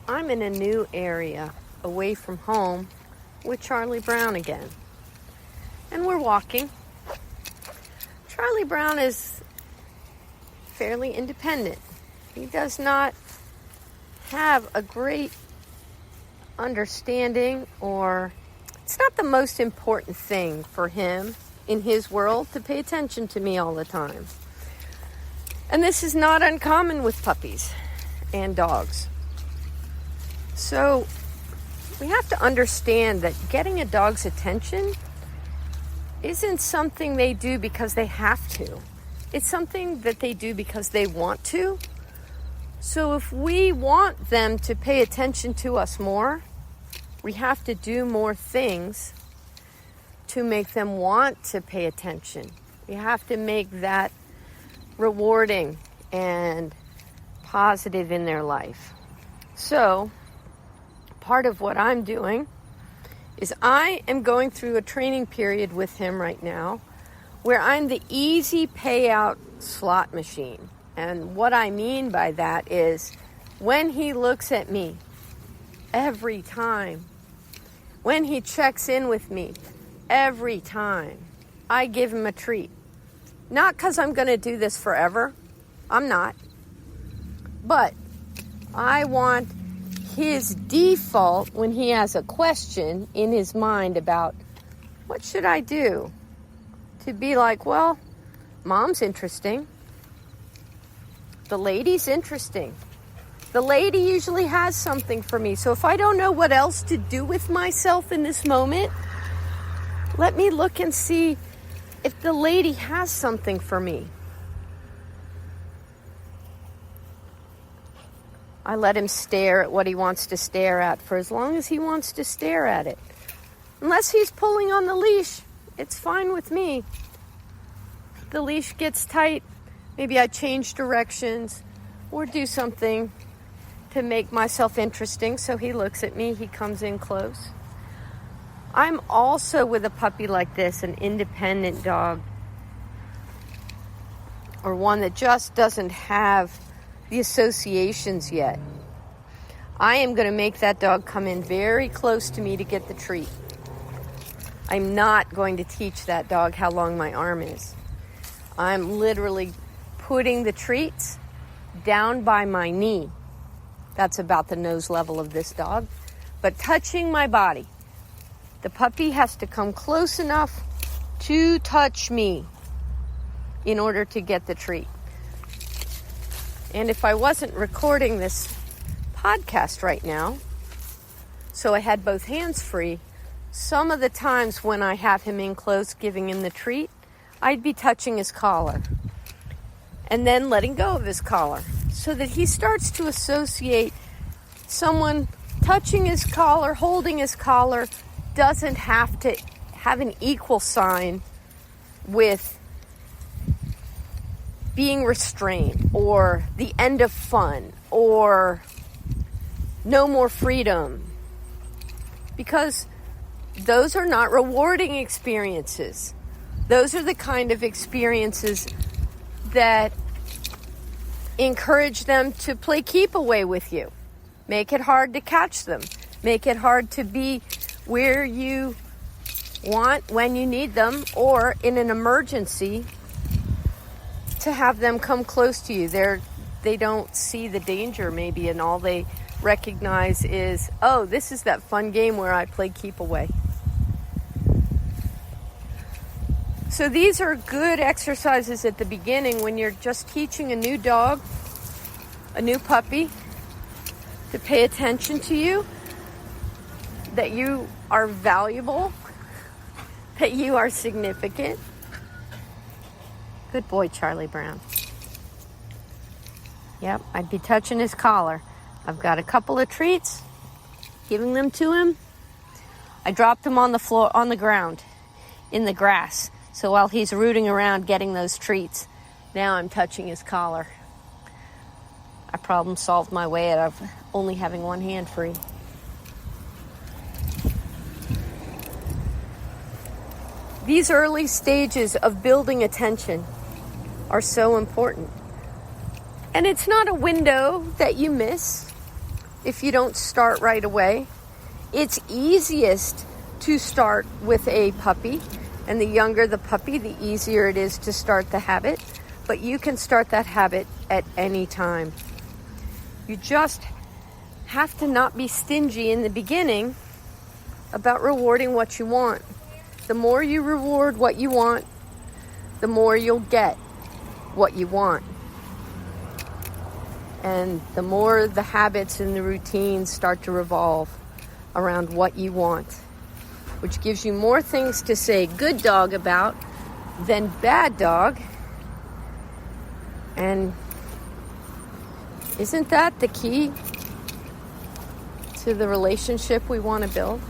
I'm in a new area away from home with Charlie Brown again. And we're walking. Charlie Brown is fairly independent. He does not have a great understanding, or it's not the most important thing for him in his world to pay attention to me all the time. And this is not uncommon with puppies and dogs. So we have to understand that getting a dog's attention isn't something they do because they have to. It's something that they do because they want to. So if we want them to pay attention to us more, we have to do more things to make them want to pay attention. We have to make that rewarding and positive in their life. So part of what I'm doing is I am going through a training period with him right now where I'm the easy payout slot machine. And what I mean by that is when he looks at me every time, when he checks in with me every time, I give him a treat. Not because I'm going to do this forever. I'm not. But I want his default when he has a question in his mind about what should I do, to be like, well, Mom's interesting. The lady's interesting. The lady usually has something for me. So if I don't know what else to do with myself in this moment, let me look and see if the lady has something for me. I let him stare at what he wants to stare at for as long as he wants to stare at it. Unless he's pulling on the leash, it's fine with me. If the leash gets tight, maybe I change directions or do something to make myself interesting so he looks at me, he comes in close. I'm also, with a puppy like this, an independent dog, or one that just doesn't have the associations yet. I am going to make that dog come in very close to me to get the treat. I'm not going to teach that dog how long my arm is. I'm literally putting the treats down by my knee. That's about the nose level of this dog. But touching my body. The puppy has to come close enough to touch me in order to get the treat. And if I wasn't recording this podcast right now, so I had both hands free, some of the times when I have him in close giving him the treat, I'd be touching his collar and then letting go of his collar so that he starts to associate someone touching his collar, holding his collar, doesn't have to have an equal sign with being restrained or the end of fun or no more freedom, because those are not rewarding experiences. Those are the kind of experiences that encourage them to play keep away with you, make it hard to catch them, make it hard to be where you want when you need them, or in an emergency to have them come close to you. They don't see the danger maybe, and all they recognize is, oh, this is that fun game where I play keep away. So these are good exercises at the beginning when you're just teaching a new dog, a new puppy, to pay attention to you, that you are valuable, that you are significant. Good boy, Charlie Brown. Yep, I'd be touching his collar. I've got a couple of treats, giving them to him. I dropped them on the floor, on the ground, in the grass. So while he's rooting around getting those treats, now I'm touching his collar. I problem solved my way out of only having one hand free. These early stages of building attention are so important. And it's not a window that you miss. if you don't start right away. It's easiest to start with a puppy, and the younger the puppy, the easier it is to start the habit. But you can start that habit at any time. You just have to not be stingy in the beginning about rewarding what you want. The more you reward what you want, the more you'll get what you want. And the more the habits and the routines start to revolve around what you want, which gives you more things to say good dog about than bad dog. And isn't that the key to the relationship we want to build?